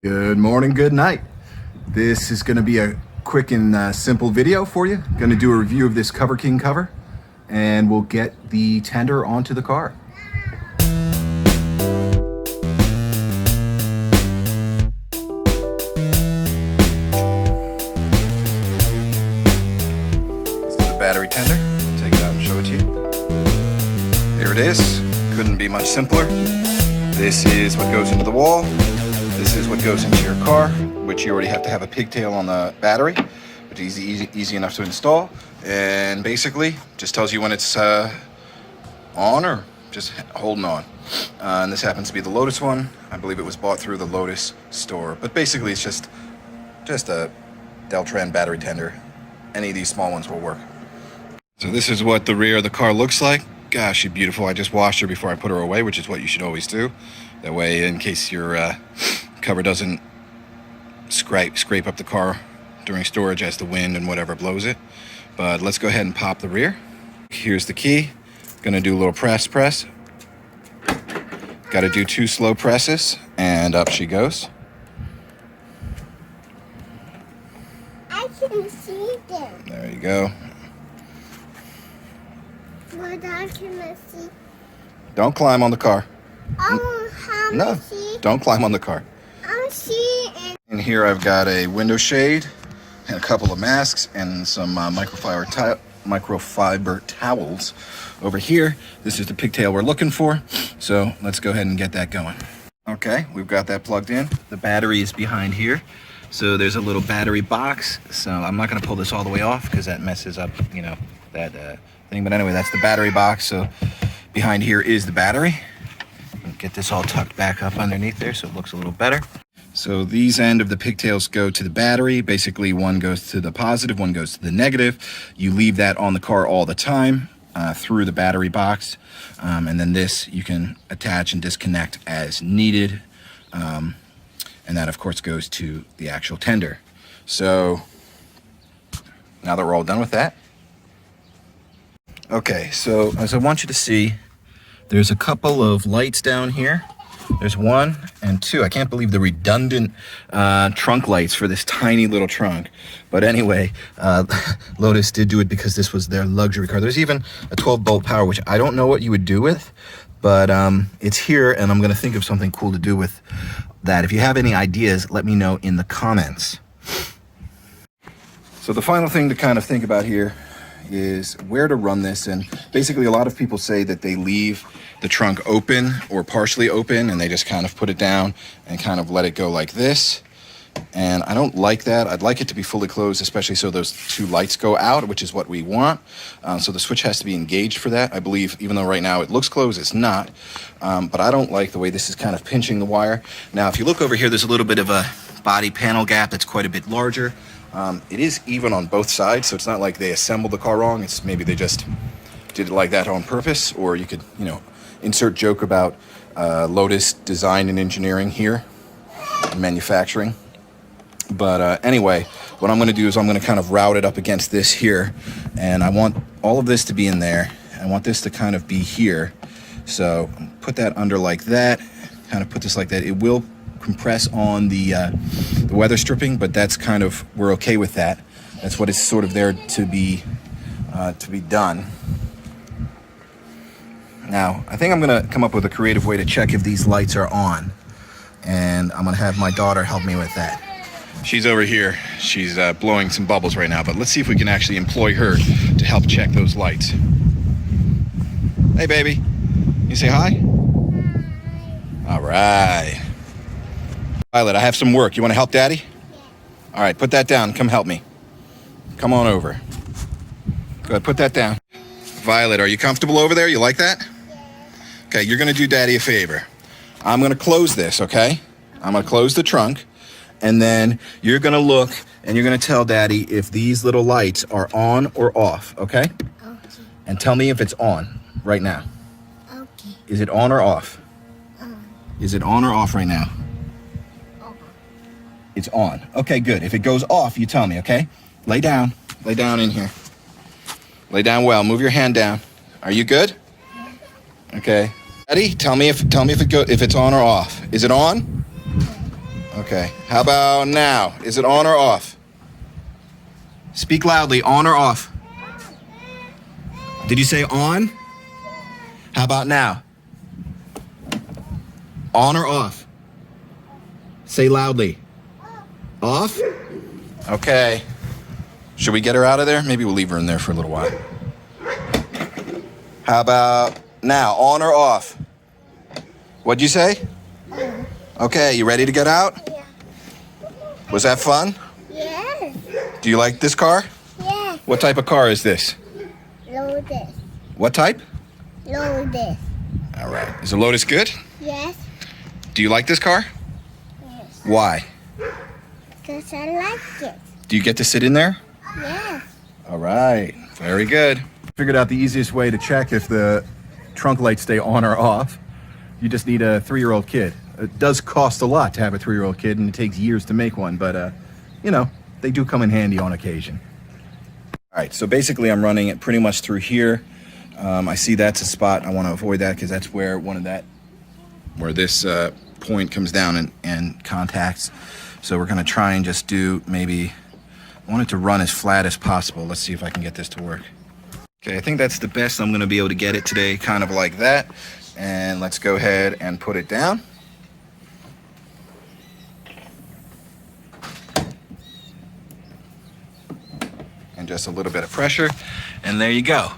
Good morning, good night. This is going to be a quick and simple video for you. Going to do a review of this Coverking cover, and we'll get the tender onto the car. This is the battery tender. I'll take it out and show it to you. Here it is. Couldn't be much simpler. This is what goes into the wall. This is what goes into your car, which you already have to have a pigtail on the battery, which is easy enough to install. And basically, just tells you when it's on or just holding on. And this happens to be the Lotus one. I believe it was bought through the Lotus store. But basically, it's just a Deltran battery tender. Any of these small ones will work. So this is what the rear of the car looks like. Gosh, she's beautiful. I just washed her before I put her away, which is what you should always do. That way, in case your cover doesn't scrape up the car during storage as the wind and whatever blows it. But let's go ahead and pop the rear. Here's the key. Gonna do a little press. Got to do 2 slow presses, and up she goes. I can see them. There you go. But I can see. Don't climb on the car. Oh, how No, see? don't climb on the car. I see it. In here I've got a window shade and a couple of masks and some microfiber towels. Over here, this is the pigtail we're looking for. So let's go ahead and get that going. Okay, we've got that plugged in. The battery is behind here. So there's a little battery box. So I'm not gonna pull this all the way off because that messes up, that thing. But anyway, that's the battery box. So behind here is the battery. Get this all tucked back up underneath there so it looks a little better. So these end of the pigtails go to the battery. Basically, one goes to the positive, one goes to the negative. You leave that on the car all the time through the battery box. And then this you can attach and disconnect as needed. And that, of course, goes to the actual tender. So now that we're all done with that. Okay, so as I want you to see, there's a couple of lights down here. There's 1 and 2. I can't believe the redundant trunk lights for this tiny little trunk. But anyway, Lotus did do it because this was their luxury car. There's even a 12-volt power, which I don't know what you would do with, but it's here, and I'm going to think of something cool to do with that. If you have any ideas, let me know in the comments. So the final thing to kind of think about here is where to run this. And basically a lot of people say that they leave the trunk open or partially open and they just kind of put it down and kind of let it go like this. And I don't like that. I'd like it to be fully closed, especially so those 2 lights go out, which is what we want. So the switch has to be engaged for that. I believe, even though right now it looks closed, it's not. But I don't like the way this is kind of pinching the wire. Now, if you look over here, there's a little bit of a body panel gap that's quite a bit larger. It is even on both sides, so it's not like they assembled the car wrong. It's maybe they just did it like that on purpose, or you could, insert joke about Lotus design and engineering here, and manufacturing. But anyway, what I'm going to do is I'm going to kind of route it up against this here, and I want all of this to be in there. I want this to kind of be here. So put that under like that, kind of put this like that. It will compress on the weather stripping, but that's kind of, we're okay with that. That's what is sort of there to be done. Now, I think I'm gonna come up with a creative way to check if these lights are on, and I'm gonna have my daughter help me with that. She's over here. She's blowing some bubbles right now, but let's see if we can actually employ her to help check those lights. Hey, baby. You say hi? All right. Violet, I have some work. You want to help Daddy? Yeah. All right, put that down. Come help me. Come on over. Go ahead, put that down. Violet, are you comfortable over there? You like that? Yeah. Okay, you're going to do Daddy a favor. I'm going to close this, okay? I'm going to close the trunk, and then you're going to look, and you're going to tell Daddy if these little lights are on or off, okay? Okay. And tell me if it's on right now. Okay. Is it on or off? On. Is it on or off right now? It's on. Okay, good. If it goes off, you tell me, okay? Lay down. Lay down in here. Lay down well. Move your hand down. Are you good? Okay. Daddy, tell me if it's on or off. Is it on? Okay. Okay. How about now? Is it on or off? Speak loudly. On or off? Did you say on? How about now? On or off? Say loudly. Off? Okay. Should we get her out of there? Maybe we'll leave her in there for a little while. How about now? On or off? What'd you say? Okay, you ready to get out? Yeah. Was that fun? Yes. Do you like this car? Yes. What type of car is this? Lotus. What type? Lotus. All right. Is the Lotus good? Yes. Do you like this car? Yes. Why? Because I like it. Do you get to sit in there? Yes. All right. Very good. Figured out the easiest way to check if the trunk lights stay on or off. You just need a 3-year-old kid. It does cost a lot to have a 3-year-old kid, and it takes years to make one, but, you know, they do come in handy on occasion. All right, so basically I'm running it pretty much through here. I see that's a spot. I want to avoid that because that's where where this point comes down and contacts. So we're going to try and just do maybe, I want it to run as flat as possible. Let's see if I can get this to work. Okay, I think that's the best I'm going to be able to get it today, kind of like that. And let's go ahead and put it down. And just a little bit of pressure, and there you go.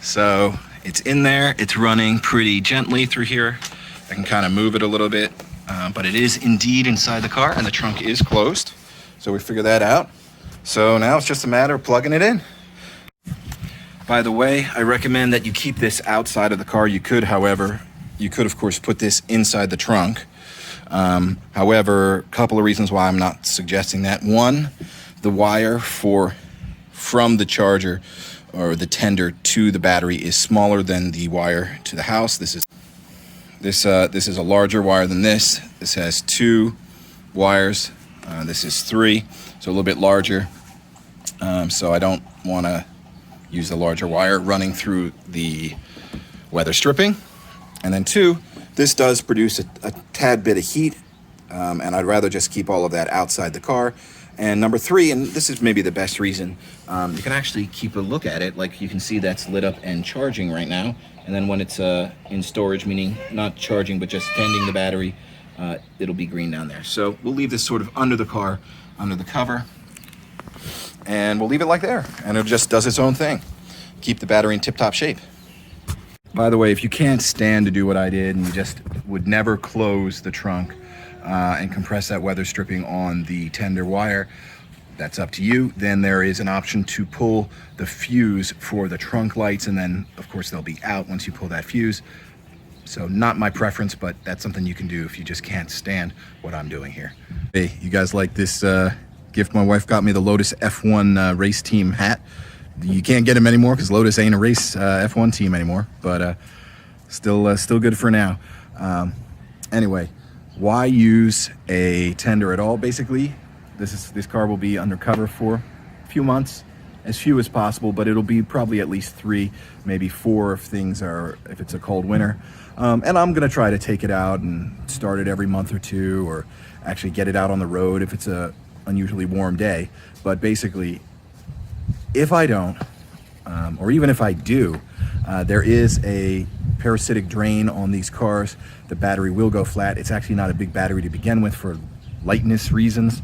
So it's in there, it's running pretty gently through here. I can kind of move it a little bit, but it is indeed inside the car, and the trunk is closed. So we figured that out. So now it's just a matter of plugging it in. By the way, I recommend that you keep this outside of the car. You could, however, of course put this inside the trunk. However, a couple of reasons why I'm not suggesting that. One, the wire from the charger or the tender to the battery is smaller than the wire to the house. This is a larger wire than this. This has 2 wires. This is 3, so a little bit larger. So I don't want to use the larger wire running through the weather stripping. And then 2, this does produce a tad bit of heat, and I'd rather just keep all of that outside the car. And number 3, and this is maybe the best reason, you can actually keep a look at it. Like you can see that's lit up and charging right now. And then when it's in storage, meaning not charging but just tending the battery, it'll be green down there. So we'll leave this sort of under the car, under the cover, and we'll leave it like there, and it just does its own thing. Keep the battery in tip-top shape. By the way, if you can't stand to do what I did and you just would never close the trunk and compress that weather stripping on the tender wire, that's up to you. Then there is an option to pull the fuse for the trunk lights, and then of course they'll be out once you pull that fuse. So not my preference, but that's something you can do if you just can't stand what I'm doing here. Hey, you guys like this gift my wife got me, the Lotus F1 race team hat? You can't get them anymore because Lotus ain't a race F1 team anymore, but still good for now. Anyway, why use a tender at all? Basically, this car will be undercover for a few months, as few as possible, but it'll be probably at least 3, maybe 4 if it's a cold winter. And I'm gonna try to take it out and start it every month or 2, or actually get it out on the road if it's a unusually warm day. But basically, if I don't, or even if I do, there is a parasitic drain on these cars. The battery will go flat. It's actually not a big battery to begin with for lightness reasons.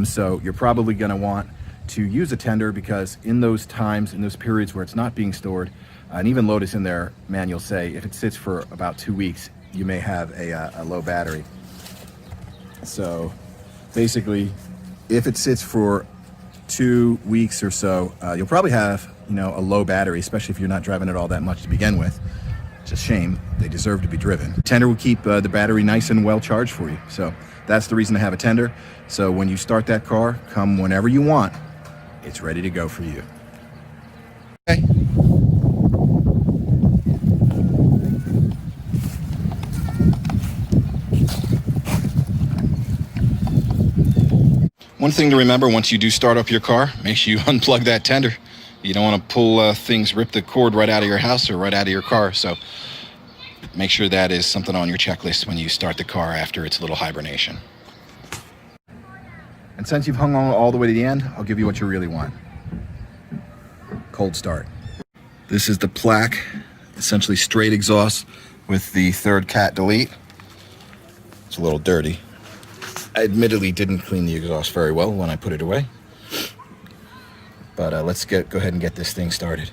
So you're probably gonna want to use a tender, because in those times, in those periods where it's not being stored, and even Lotus in their manual say if it sits for about 2 weeks, you may have a low battery. So basically, if it sits for 2 weeks or so, you'll probably have, a low battery, especially if you're not driving it all that much to begin with. It's a shame. They deserve to be driven. Tender will keep the battery nice and well charged for you. So that's the reason to have a tender. So when you start that car, come whenever you want, it's ready to go for you. Okay. One thing to remember once you do start up your car, make sure you unplug that tender. You don't want to pull rip the cord right out of your house or right out of your car. So make sure that is something on your checklist when you start the car after its little hibernation. And since you've hung on all the way to the end, I'll give you what you really want. Cold start. This is the plaque, essentially straight exhaust with the third cat delete. It's a little dirty. I admittedly didn't clean the exhaust very well when I put it away. But let's go ahead and get this thing started.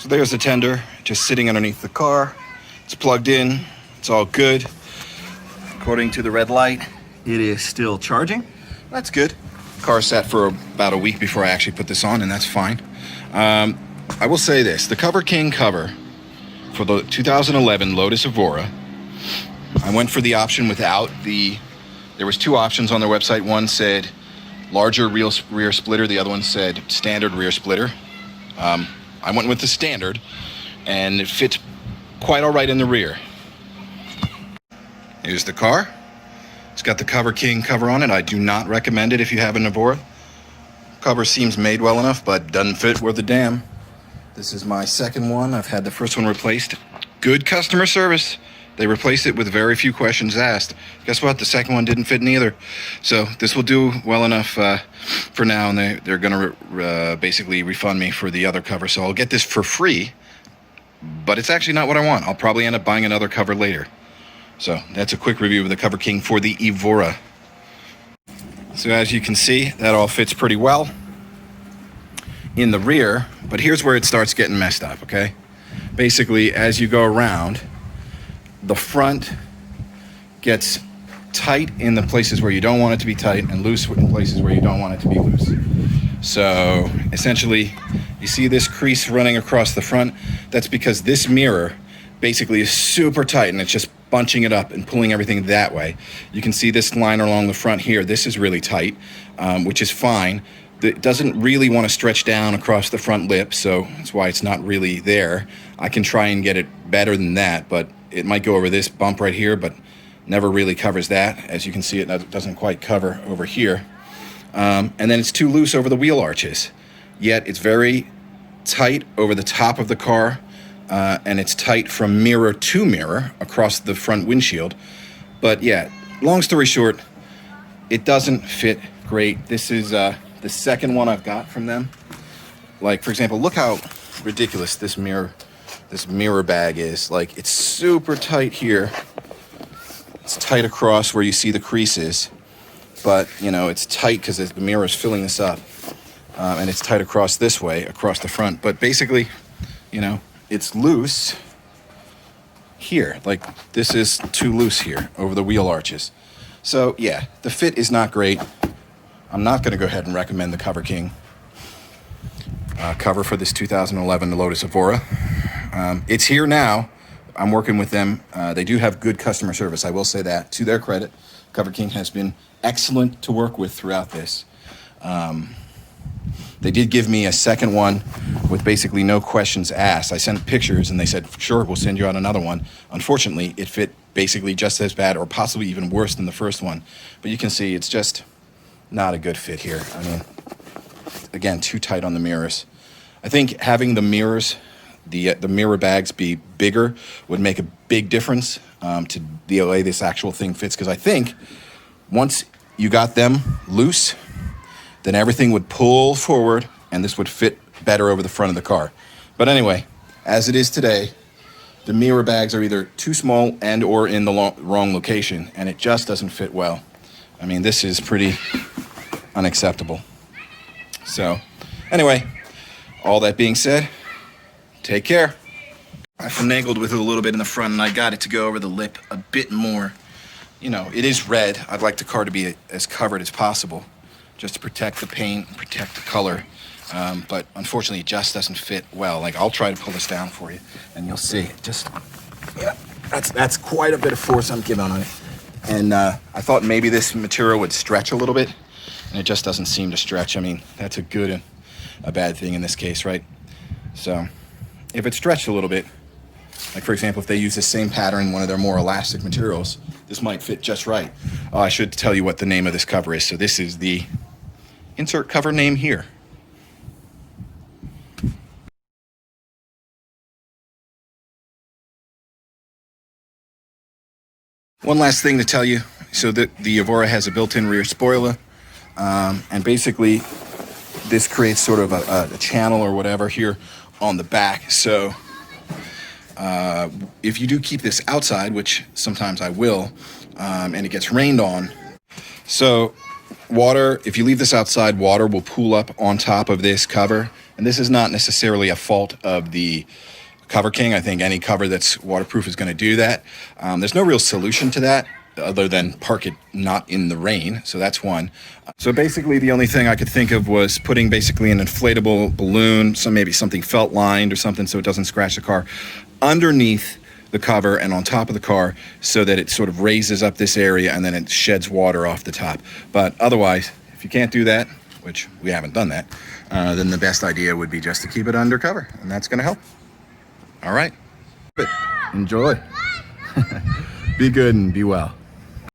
So there's the tender, just sitting underneath the car. It's plugged in, it's all good. According to the red light, it is still charging. That's good. Car sat for about a week before I actually put this on, and that's fine. I will say this, the Coverking cover for the 2011 Lotus Evora, I went for the option without there was two options on their website. One said larger rear splitter, the other one said standard rear splitter. I went with the standard, and it fits quite all right in the rear. Here's the car. It's got the Coverking cover on it. I do not recommend it if you have an Evora. Cover seems made well enough, but doesn't fit worth a damn. This is my second one. I've had the first one replaced. Good customer service. They replaced it with very few questions asked. Guess what? The second one didn't fit neither. So this will do well enough for now, and they're going to basically refund me for the other cover. So I'll get this for free, but it's actually not what I want. I'll probably end up buying another cover later. So that's a quick review of the Coverking for the Evora. So as you can see, that all fits pretty well in the rear, but here's where it starts getting messed up, okay? Basically, as you go around, the front gets tight in the places where you don't want it to be tight and loose in places where you don't want it to be loose. So essentially, you see this crease running across the front. That's because this mirror basically is super tight, and it's just bunching it up and pulling everything that way. You can see this line along the front here. This is really tight, which is fine. It doesn't really want to stretch down across the front lip, so that's why it's not really there. I can try and get it better than that, but it might go over this bump right here, but never really covers that. As you can see, it doesn't quite cover over here. And then it's too loose over the wheel arches. Yet it's very tight over the top of the car, and it's tight from mirror to mirror across the front windshield. But yeah, long story short, it doesn't fit great. This is the second one I've got from them. Like, for example, look how ridiculous this mirror bag is. Like, it's super tight here. It's tight across where you see the creases, but you know, it's tight because the mirror is filling this up, and it's tight across this way, across the front. But basically, you know, it's loose here. Like, this is too loose here over the wheel arches. So yeah, the fit is not great. I'm not going to go ahead and recommend the Coverking cover for this 2011 Lotus Evora. It's here now. I'm working with them. They do have good customer service. I will say that. To their credit, Coverking has been excellent to work with throughout this. They did give me a second one with basically no questions asked. I sent pictures and they said, sure, we'll send you out another one. Unfortunately, it fit basically just as bad or possibly even worse than the first one. But you can see it's just not a good fit here. I mean, again, too tight on the mirrors. I think having the mirrors, the mirror bags be bigger would make a big difference to the way this actual thing fits. Because I think once you got them loose, then everything would pull forward and this would fit better over the front of the car. But anyway, as it is today, the mirror bags are either too small and or in the wrong location, and it just doesn't fit well. I mean, this is pretty unacceptable. So, anyway, all that being said, take care. I finagled with it a little bit in the front, and I got it to go over the lip a bit more. You know, it is red. I'd like the car to be as covered as possible, just to protect the paint, protect the color. But unfortunately, it just doesn't fit well. Like, I'll try to pull this down for you, and you'll see. Yeah, that's quite a bit of force I'm giving on it. And I thought maybe this material would stretch a little bit, and it just doesn't seem to stretch. I mean, that's a good and a bad thing in this case, right? So, if it stretched a little bit, like for example, if they use the same pattern in one of their more elastic materials, this might fit just right. I should tell you what the name of this cover is. So this is the insert cover name here. One last thing to tell you. So the Evora has a built-in rear spoiler, and basically this creates sort of a channel or whatever here on the back. So if you do keep this outside, which sometimes I will, and it gets rained on, so water, if you leave this outside, water will pool up on top of this cover. And this is not necessarily a fault of the Coverking. I think any cover that's waterproof is going to do that. There's no real solution to that other than park it not in the rain. So that's one. So basically the only thing I could think of was putting basically an inflatable balloon, so maybe something felt lined or something so it doesn't scratch the car, underneath the cover and on top of the car so that it sort of raises up this area and then it sheds water off the top. But otherwise, if you can't do that, which we haven't done that, then the best idea would be just to keep it undercover, and that's going to help. All right. Enjoy. Be good and be well.